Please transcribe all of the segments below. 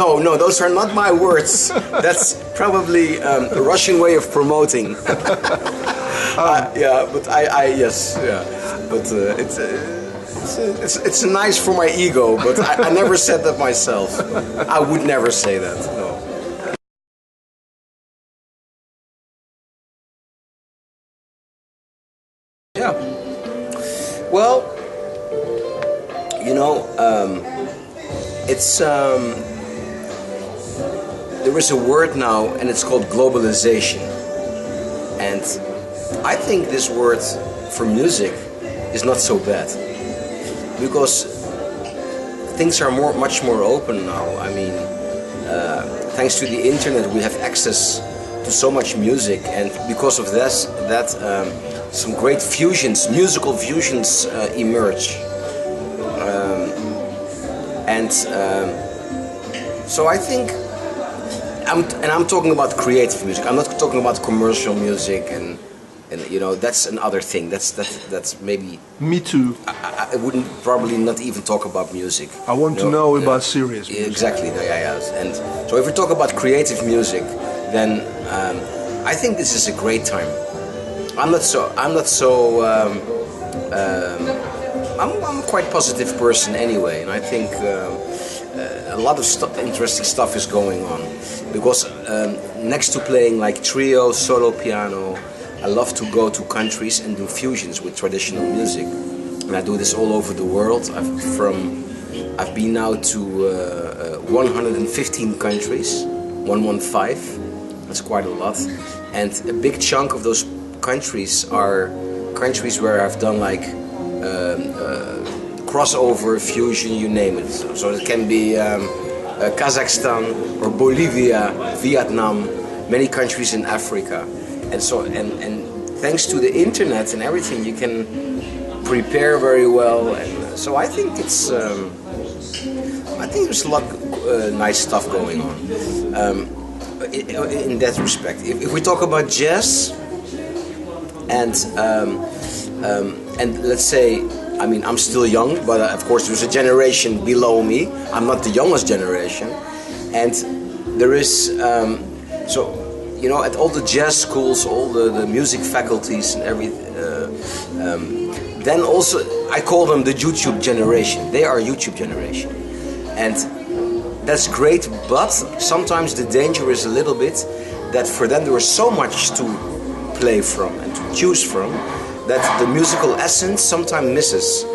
No, no, those are not my words. That's probably a Russian way of promoting. Yeah, but yes, yeah, but it's nice for my ego. But I never said that myself. I would never say that. No. Yeah. Well, you know, it's there is a word now, and it's called globalization. And I think this word for music is not so bad, because things are much more open now. I mean, thanks to the internet, we have access to so much music, and because of this, some great fusions, musical fusions, emerge. So I think, I'm talking about creative music. I'm not talking about commercial music, and you know, that's another thing. That's maybe. Me too. I wouldn't probably not even talk about music. I want to know about serious music. Exactly. Yeah. And so if we talk about creative music, then I think this is a great time. I'm a quite positive person anyway, and I think a lot of interesting stuff is going on, because next to playing like trio, solo piano, I love to go to countries and do fusions with traditional music, and I do this all over the world. I've been now to 115 countries, 115. That's quite a lot, and a big chunk of those countries are countries where I've done like crossover, fusion, you name it. So it can be Kazakhstan or Bolivia, Vietnam, many countries in Africa, and thanks to the internet and everything, you can prepare very well. And so I think there's a lot of nice stuff going on in that respect. If we talk about jazz, and let's say, I mean, I'm still young, but of course there's a generation below me. I'm not the youngest generation, and there is so, you know, at all the jazz schools, all the music faculties and everything. Then also, I call them the YouTube generation. They are YouTube generation, and that's great. But sometimes the danger is a little bit that for them there is so much to play from and to choose from, that the musical essence sometimes misses.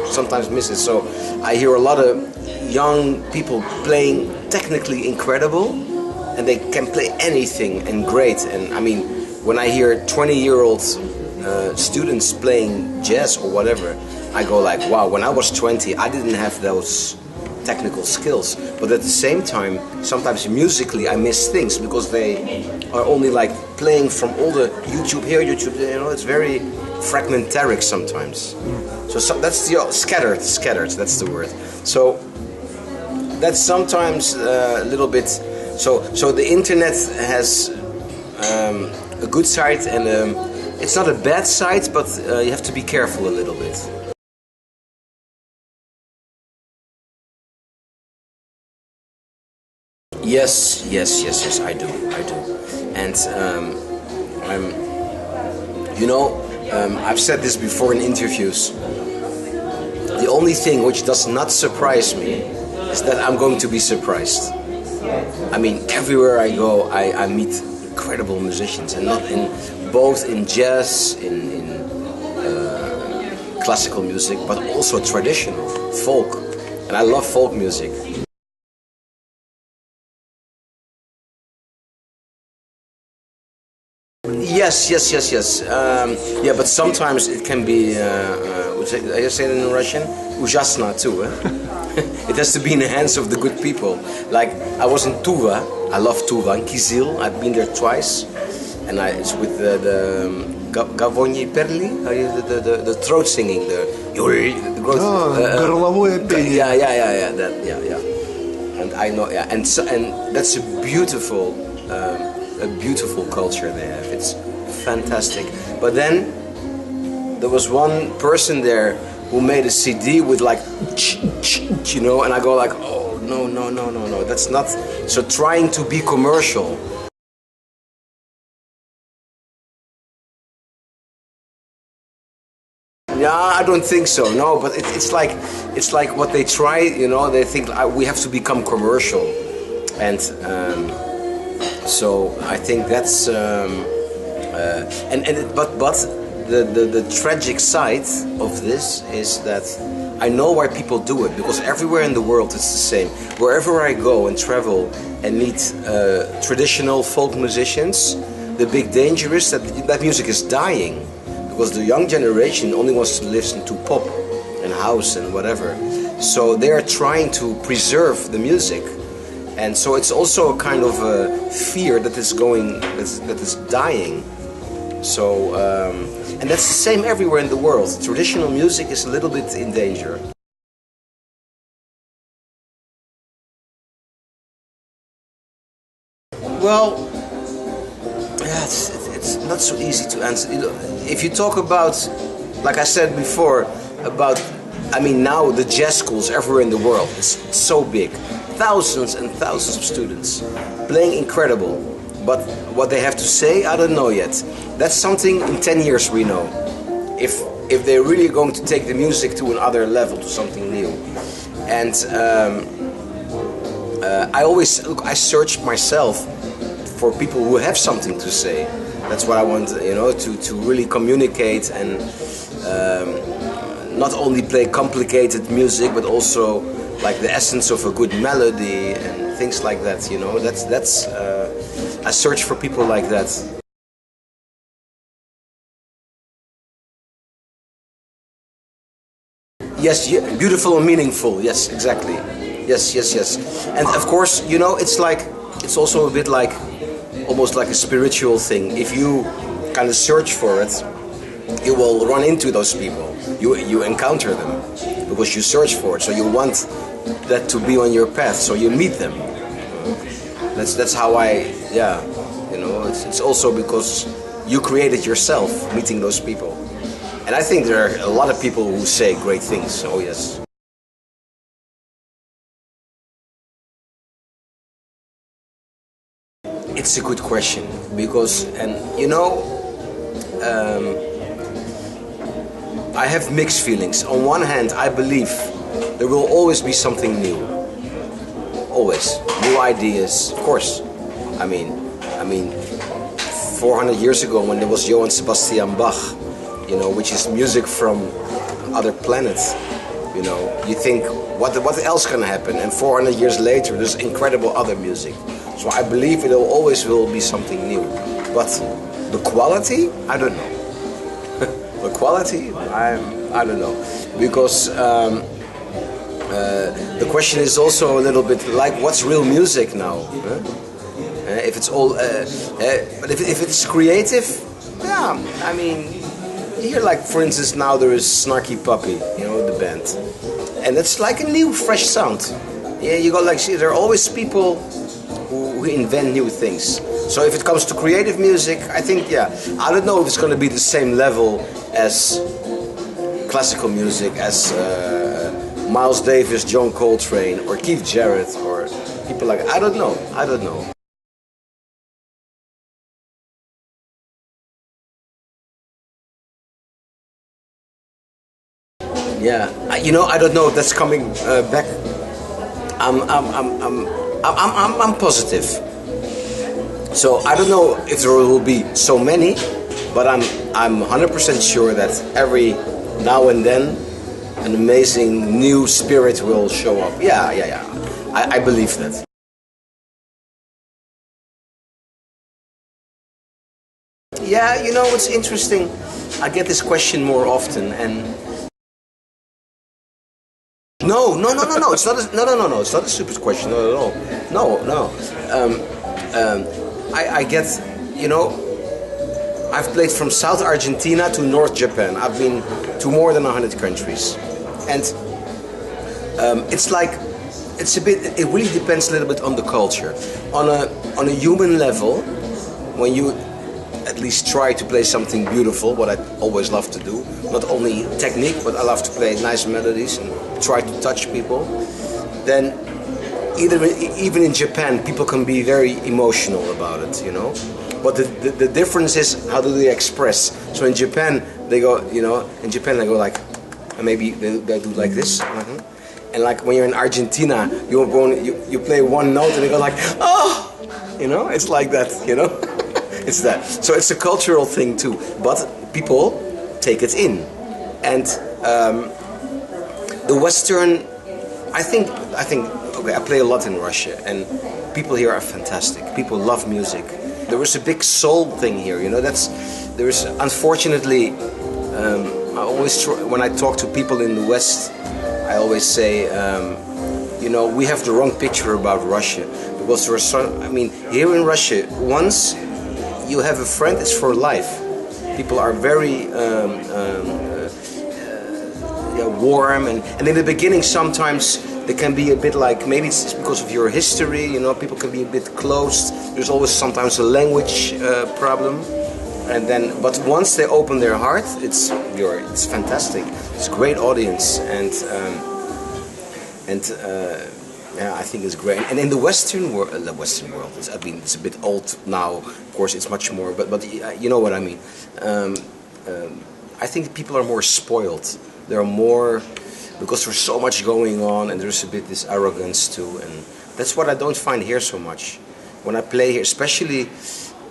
So I hear a lot of young people playing technically incredible, and they can play anything and great. And I mean, when I hear 20-year-old students playing jazz or whatever, I go like, wow, when I was 20, I didn't have those technical skills. But at the same time, sometimes musically I miss things, because they are only like playing from all the YouTube here, YouTube there, you know, it's very fragmentaric sometimes. So that's the scattered, that's the word. So that's sometimes a little bit, so the internet has a good side, and it's not a bad side, but you have to be careful a little bit. Yes, I do. And you know, I've said this before in interviews. The only thing which does not surprise me is that I'm going to be surprised. I mean, everywhere I go, I meet incredible musicians, and not in both in jazz, in classical music, but also traditional folk, and I love folk music. Yes. Yeah, but sometimes it can be, I say it in Russian, ужасно too. It has to be in the hands of the good people. Like, I was in Tuva, I love Tuva, in Kizil, I've been there twice, and it's with the Gavoni Perli, the throat singing, the горловое пение. Yeah. And I know, yeah, and that's a beautiful culture they have. It's fantastic. But then there was one person there who made a CD with like, you know, and I go like, oh no, that's not So trying to be commercial. Yeah, I don't think so. No, but it's like what they try. You know, they think we have to become commercial, and so I think that's but the tragic side of this is that I know why people do it, because everywhere in the world it's the same. Wherever I go and travel and meet traditional folk musicians, the big danger is that music is dying. Because the young generation only wants to listen to pop and house and whatever. So they are trying to preserve the music. And so it's also a kind of a fear that is dying. So, and that's the same everywhere in the world. Traditional music is a little bit in danger. Well, yeah, it's not so easy to answer. You know, if you talk about, like I said before, about, I mean, now the jazz schools everywhere in the world, it's so big. Thousands and thousands of students playing incredible. But what they have to say, I don't know yet. That's something in 10 years we know. If they're really going to take the music to another level, to something new. And I search myself for people who have something to say. That's what I want, you know, to really communicate and not only play complicated music, but also like the essence of a good melody and things like that. You know, that's I search for people like that. Yes, beautiful and meaningful. Yes, exactly. Yes. And of course, you know, it's also a bit like, almost like a spiritual thing. If you kind of search for it, you will run into those people. You encounter them because you search for it. So you want that to be on your path. So you meet them. That's how you know. It's also because you created yourself meeting those people. And I think there are a lot of people who say great things. Oh yes. It's a good question because, and you know, I have mixed feelings. On one hand, I believe there will always be something new. Always new ideas, of course. I mean, 400 years ago when there was Johann Sebastian Bach, you know, which is music from other planets. You know, you think what else can happen? And 400 years later, there's incredible other music. So I believe it always will be something new. But the quality, I don't know. The quality, I don't know. Because the question is also a little bit like, what's real music now? Huh? If it's all, but if it's creative, yeah, I mean, here, like for instance, now there is Snarky Puppy, you know, the band, and it's like a new, fresh sound. Yeah, you got like, see, there are always people who invent new things. So if it comes to creative music, I think, yeah, I don't know if it's going to be the same level as classical music, as Miles Davis, John Coltrane, or Keith Jarrett, or people like, I don't know. Yeah, you know, I don't know if that's coming back. I'm positive. So I don't know if there will be so many, but I'm 100% sure that every now and then an amazing new spirit will show up. Yeah. I believe that. Yeah, you know, it's interesting. I get this question more often, and no. It's not. No. It's not a stupid question. Not at all. No. I get, you know, I've played from South Argentina to North Japan. I've been to more than 100 countries, and it's like, it's a bit. It really depends a little bit on the culture. On a human level, when you at least try to play something beautiful, what I always love to do. Not only technique, but I love to play nice melodies and try to touch people. Then even in Japan, people can be very emotional about it, you know. But the difference is how do they express. So in Japan, they go, you know, in Japan they go like, and maybe they do like this. And like when you're in Argentina, you play one note and they go like, oh, you know, it's like that, you know. It's that. So it's a cultural thing too. But people take it in, and the Western. I think. Okay, I play a lot in Russia, and people here are fantastic. People love music. There is a big soul thing here, you know. There is unfortunately. I always when I talk to people in the West, I always say, you know, we have the wrong picture about Russia because there are so. I mean, here in Russia, once you have a friend, it's for life. People are very warm, and in the beginning sometimes. They can be a bit like, maybe it's because of your history, you know, people can be a bit closed. There's always sometimes a language problem. And then, but once they open their heart, it's fantastic. It's a great audience, and yeah, I think it's great. And in the Western world, it's, I mean, it's a bit old now. Of course, it's much more, but you know what I mean. I think people are more spoiled. They're more. Because there's so much going on, and there's a bit this arrogance too, and that's what I don't find here so much. When I play here, especially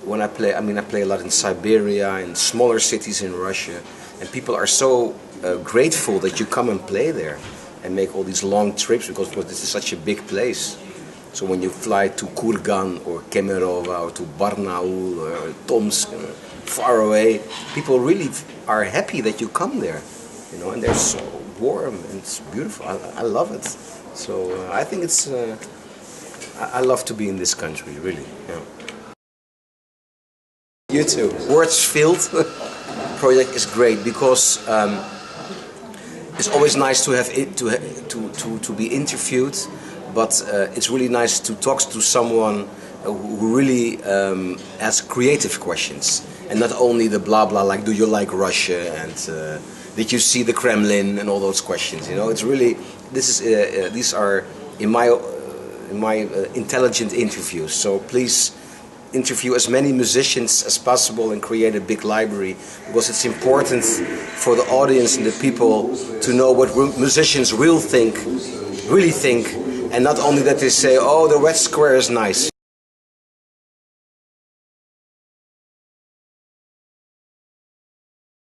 when I play, I mean, I play a lot in Siberia and smaller cities in Russia, and people are so grateful that you come and play there and make all these long trips because this is such a big place. So when you fly to Kurgan or Kemerovo or to Barnaul or Tomsk, far away, people really are happy that you come there, you know, and they're so warm and it's beautiful. I love it. So I think it's. I love to be in this country, really. Yeah. You too. Wordsfield project is great because it's always nice to have it, to be interviewed, but it's really nice to talk to someone who really asks creative questions and not only the blah blah like do you like Russia and. Did you see the Kremlin and all those questions? You know, it's really these are in my intelligent interviews. So please interview as many musicians as possible and create a big library because it's important for the audience and the people to know what musicians really think, and not only that they say, oh, the Red Square is nice.